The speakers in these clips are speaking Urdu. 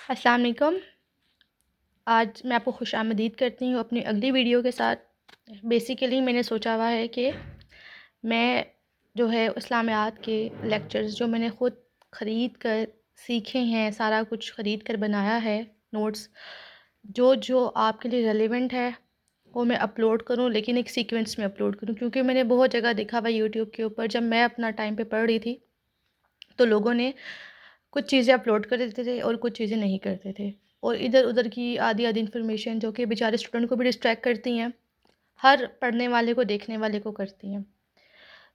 السلام علیکم۔ آج میں آپ کو خوش آمدید کرتی ہوں اپنی اگلی ویڈیو کے ساتھ۔ بیسیکلی میں نے سوچا ہوا ہے کہ میں جو ہے اسلامیات کے لیکچرز جو میں نے خود خرید کر سیکھے ہیں، سارا کچھ خرید کر بنایا ہے، نوٹس جو آپ کے لیے ریلیونٹ ہے وہ میں اپلوڈ کروں، لیکن ایک سیکوینس میں اپلوڈ کروں، کیونکہ میں نے بہت جگہ دیکھا ہوا یوٹیوب کے اوپر جب میں اپنا ٹائم پہ پڑھ رہی تھی تو لوگوں نے کچھ چیزیں اپلوڈ کر دیتے تھے اور کچھ چیزیں نہیں کرتے تھے، اور ادھر ادھر کی آدھی انفارمیشن جو کہ بیچارے اسٹوڈنٹ کو بھی ڈسٹریکٹ کرتی ہیں، ہر پڑھنے والے کو دیکھنے والے کو کرتی ہیں۔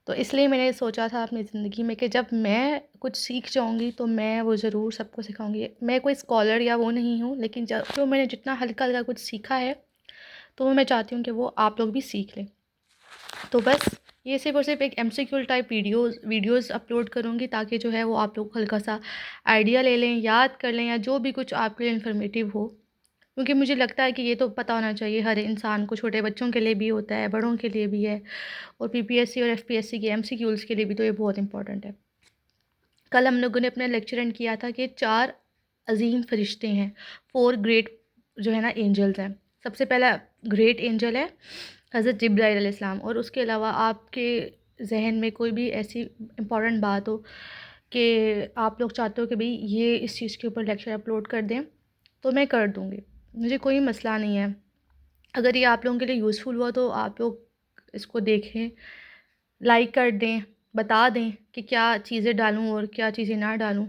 تو اس لیے میں نے سوچا تھا اپنی زندگی میں کہ جب میں کچھ سیکھ جاؤں گی تو میں وہ ضرور سب کو سکھاؤں گی۔ میں کوئی اسکالر یا وہ نہیں ہوں، لیکن جو میں نے جتنا ہلکا ہلکا کچھ سیکھا ہے تو وہ میں چاہتی ہوں کہ وہ آپ لوگ بھی سیکھ لیں۔ تو بس یہ صرف اور صرف ایک ایم سی کیو ٹائپ ویڈیوز اپلوڈ کروں گی، تاکہ جو ہے وہ آپ لوگ ہلکا سا آئیڈیا لے لیں، یاد کر لیں، یا جو بھی کچھ آپ کے لیے انفارمیٹیو ہو، کیونکہ مجھے لگتا ہے کہ یہ تو پتہ ہونا چاہیے ہر انسان کو، چھوٹے بچوں کے لیے بھی ہوتا ہے، بڑوں کے لیے بھی ہے، اور پی پی ایس سی اور ایف پی ایس سی کے ایم سی کیوز کے لیے بھی تو یہ بہت امپورٹنٹ ہے۔ کل ہم لوگوں نے اپنا لیکچر اینڈ کیا تھا کہ 4 عظیم فرشتے ہیں، 4 گریٹ جو ہے نا اینجلز ہیں۔ سب سے پہلا گریٹ اینجل ہے حضرت جبرائیل علیہ السلام، اور اس کے علاوہ آپ کے ذہن میں کوئی بھی ایسی امپورٹنٹ بات ہو کہ آپ لوگ چاہتے ہو کہ بھئی یہ اس چیز کے اوپر لیکچر اپلوڈ کر دیں تو میں کر دوں گی، مجھے کوئی مسئلہ نہیں ہے۔ اگر یہ آپ لوگوں کے لیے یوزفل ہوا تو آپ لوگ اس کو دیکھیں، لائک کر دیں، بتا دیں کہ کیا چیزیں ڈالوں اور کیا چیزیں نہ ڈالوں،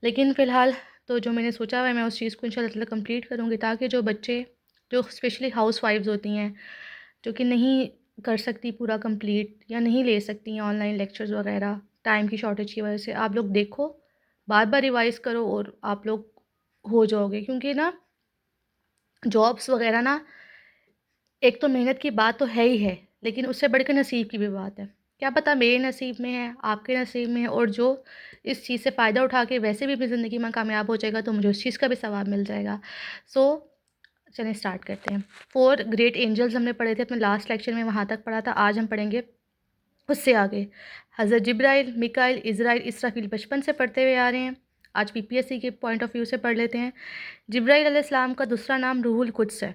لیکن فی الحال تو جو میں نے سوچا ہوا ہے میں اس چیز کو انشاءاللہ تعالیٰ کمپلیٹ کروں گی، تاکہ جو بچے جو اسپیشلی ہاؤس وائفز ہوتی ہیں جو کہ نہیں کر سکتی پورا کمپلیٹ یا نہیں لے سکتی ہیں آن لائن لیکچرز وغیرہ ٹائم کی شارٹیج کی وجہ سے، آپ لوگ دیکھو، بار بار ریوائز کرو اور آپ لوگ ہو جاؤ گے، کیونکہ نا جابس وغیرہ نا ایک تو محنت کی بات تو ہے ہی ہے، لیکن اس سے بڑھ کے نصیب کی بھی بات ہے۔ کیا پتہ میرے نصیب میں ہے، آپ کے نصیب میں ہے، اور جو اس چیز سے فائدہ اٹھا کے ویسے بھی اپنی زندگی میں کامیاب ہو جائے گا تو مجھے اس چیز کا بھی ثواب مل جائے گا۔ سو چلیں اسٹارٹ کرتے ہیں۔ 4 گریٹ اینجلز ہم نے پڑھے تھے اپنے لاسٹ لیکچر میں، وہاں تک پڑھا تھا، آج ہم پڑھیں گے اس سے آگے۔ حضرت جبرائیل، میکائیل، عزرائیل، اسرافیل بچپن سے پڑھتے ہوئے آ رہے ہیں، آج پی پی ایس سی کے پوائنٹ آف ویو سے پڑھ لیتے ہیں۔ جبرائیل علیہ السلام کا دوسرا نام روح القدس ہے،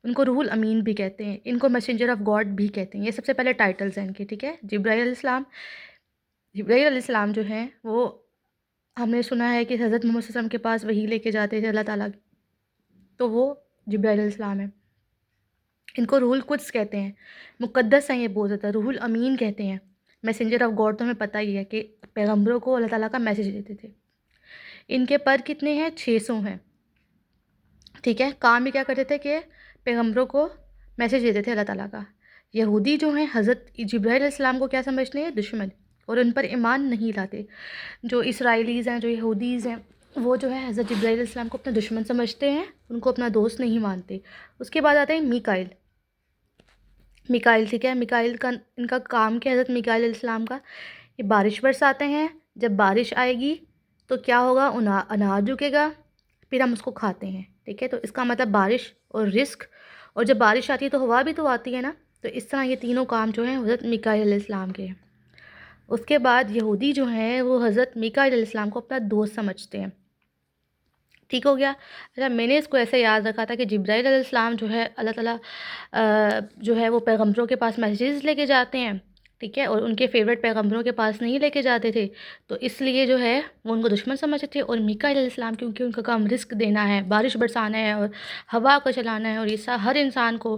ان کو روح الامین بھی کہتے ہیں، ان کو میسنجر آف گاڈ بھی کہتے ہیں، یہ سب سے پہلے ٹائٹلز ہیں ان کے، ٹھیک ہے۔ جبرائیل علیہ السلام جو ہیں وہ ہم نے سنا ہے کہ حضرت محمد صلی اللہ علیہ وسلم کے پاس وحی لے کے جاتے تھے اللہ تعالیٰ کی، تو وہ جبرائیل علیہ السلام ہیں۔ ان کو روح القدس کہتے ہیں، مقدس ہیں یہ بہت زیادہ، روح الامین کہتے ہیں۔ میسنجر آف گاڈ تو ہمیں پتہ ہی ہے کہ پیغمبروں کو اللہ تعالیٰ کا میسیج دیتے تھے۔ ان کے پر کتنے ہیں؟ 600 ہیں، ٹھیک ہے۔ کام یہ کیا کرتے تھے کہ پیغمبروں کو میسیج دیتے تھے اللہ تعالیٰ کا۔ یہودی جو ہیں حضرت جبرائیل علیہ السلام کو کیا سمجھتے ہیں؟ دشمن، اور ان پر ایمان نہیں لاتے۔ جو اسرائیلیز ہیں، جو یہودیز ہیں، وہ جو ہے حضرت جبرائیل علیہ السلام کو اپنا دشمن سمجھتے ہیں، ان کو اپنا دوست نہیں مانتے۔ اس کے بعد آتے ہیں میکائیل، ٹھیک ہے۔ میکائیل کا ان کا کام کیا ہے؟ حضرت میکائیل علیہ السلام کا یہ بارش برساتے ہیں، جب بارش آئے گی تو کیا ہوگا؟ اناج اگے گا، پھر ہم اس کو کھاتے ہیں، ٹھیک ہے۔ تو اس کا مطلب بارش اور رزق، اور جب بارش آتی ہے تو ہوا بھی تو آتی ہے نا، تو اس طرح یہ تینوں کام جو ہیں حضرت میکائیل علیہ السلام کے ہیں۔ اس کے بعد یہودی جو ہیں وہ حضرت میکائیل علیہ السلام کو اپنا دوست سمجھتے ہیں، ٹھیک ہو گیا۔ اچھا، میں نے اس کو ایسے یاد رکھا تھا کہ جبرائیل علیہ السلام جو ہے اللہ تعالیٰ جو ہے وہ پیغمبروں کے پاس میسیجز لے کے جاتے ہیں، ٹھیک ہے، اور ان کے فیوریٹ پیغمبروں کے پاس نہیں لے کے جاتے تھے، تو اس لیے جو ہے وہ ان کو دشمن سمجھتے تھے۔ اور میکائیل علیہ السلام کیونکہ ان کا کام رزق دینا ہے، بارش برسانا ہے اور ہوا کو چلانا ہے، اور یہ ہر انسان کو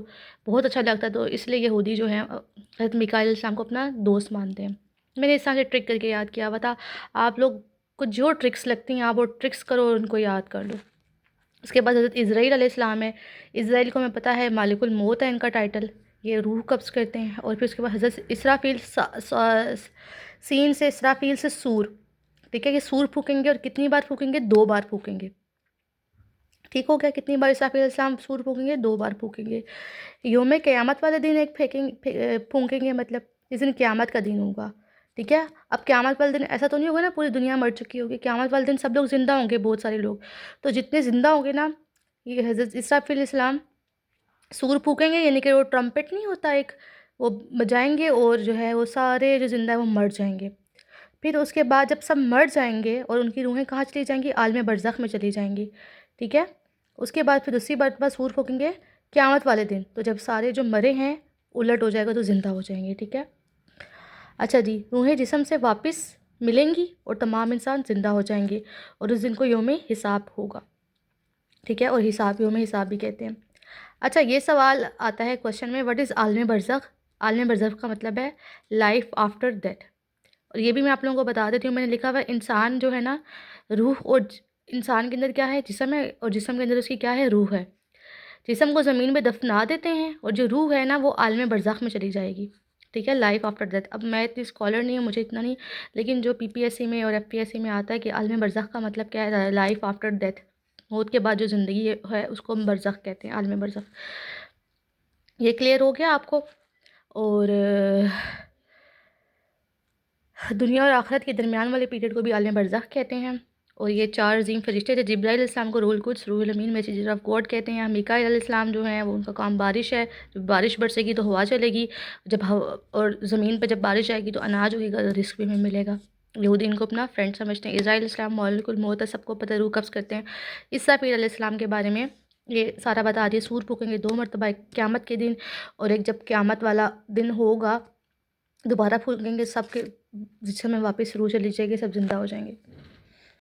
بہت اچھا لگتا ہے، تو اس لیے یہودی جو ہیں حضرت میکائیل علیہ السلام کو اپنا دوست مانتے ہیں۔ میں نے اس طرح سے ٹرک کر کے یاد کیا ہوا تھا، آپ لوگ کو جو ٹرکس لگتی ہیں آپ وہ ٹرکس کرو اور ان کو یاد کر لو۔ اس کے بعد حضرت عزرائیل علیہ السلام ہے، عزرائیل کو ہمیں پتہ ہے مالک الموت ہے ان کا ٹائٹل، یہ روح قبض کرتے ہیں۔ اور پھر اس کے بعد حضرت اسرافیل، سین سے اسرافیل سے سور، ٹھیک ہے، یہ سور پھونکیں گے، اور کتنی بار پھونکیں گے؟ 2 بار پھونکیں گے، ٹھیک ہو گیا۔ کتنی بار اسرافیل علیہ السلام سور پھونکیں گے؟ 2 بار پھونکیں گے۔ یوم قیامت والے دن ایک پھونکیں گے، مطلب اس دن قیامت کا دن ہوگا، ٹھیک ہے۔ اب قیامت والے دن ایسا تو نہیں ہوگا نا پوری دنیا مر چکی ہوگی، قیامت والے دن سب لوگ زندہ ہوں گے، بہت سارے لوگ، تو جتنے زندہ ہوں گے نا، یہ حضرت اسرافیل علیہ السلام سور پھونکیں گے، یعنی کہ وہ ٹرمپٹ نہیں ہوتا ایک، وہ بجائیں گے، اور جو ہے وہ سارے جو زندہ ہیں وہ مر جائیں گے۔ پھر اس کے بعد جب سب مر جائیں گے اور ان کی روحیں کہاں چلی جائیں گی؟ عالم برزخ میں چلی جائیں گی، ٹھیک ہے؟ اس کے بعد پھر اسی مرتبہ سور پھونکیں گے قیامت والے دن، تو جب سارے جو مرے ہیں الٹ ہو جائے گا تو زندہ ہو جائیں گے، ٹھیک ہے؟ اچھا جی، روحیں جسم سے واپس ملیں گی اور تمام انسان زندہ ہو جائیں گے، اور اس دن کو یوم حساب ہوگا، ٹھیک ہے؟ اور حساب یوم حساب بھی کہتے ہیں۔ اچھا، یہ سوال آتا ہے کوشچن میں، وٹ از عالم برزخ؟ عالم برزخ کا مطلب ہے لائف آفٹر ڈیتھ، اور یہ بھی میں آپ لوگوں کو بتا دیتی ہوں، میں نے لکھا ہوا ہے انسان جو ہے نا، روح اور انسان کے اندر کیا ہے؟ جسم ہے، اور جسم کے اندر اس کی کیا ہے؟ روح ہے۔ جسم کو زمین پہ دفنا دیتے ہیں اور جو روح ہے نا وہ عالم برزخ میں چلی جائے گی، ٹھیک ہے؟ Life after death. اب میں اتنی اسکالر نہیں ہوں، مجھے اتنا نہیں، لیکن جو پی پی ایس سی میں اور ایف پی ایس سی میں آتا ہے کہ عالم برزخ کا مطلب کیا ہے؟ لائف آفٹر ڈیتھ، موت کے بعد جو زندگی ہے اس کو ہم برزخ کہتے ہیں، عالم برزخ۔ یہ کلیئر ہو گیا آپ کو؟ اور دنیا اور آخرت کے درمیان والے پیریڈ کو بھی عالم برزخ کہتے ہیں، اور یہ 4 عظیم فرشتے تھے۔ جبرائیل علیہ السلام کو روح القدس، روح الامین، میسنجر آف گاڈ کہتے ہیں۔ میکائیل علیہ السلام جو ہیں وہ ان کا کام بارش ہے، جب بارش برسے گی تو ہوا چلے گی، اور زمین پہ جب بارش آئے گی تو اناج ہوگی گا، رزق بھی ہمیں ملے گا۔ یہودی ان کو اپنا فرینڈ سمجھتے ہیں۔ اسرائیل علیہ السلام مالک الموت ہے، سب کو پتہ ہے، روح قبض کرتے ہیں۔ اسرافیل علیہ السلام کے بارے میں یہ سارا بتا دیا، سور پھونکیں گے 2 مرتبہ، ایک قیامت کے دن اور ایک جب قیامت والا دن ہوگا دوبارہ پھونکیں گے، سب کے جسم میں واپس روح چلی جائے گی، سب زندہ ہو جائیں گے۔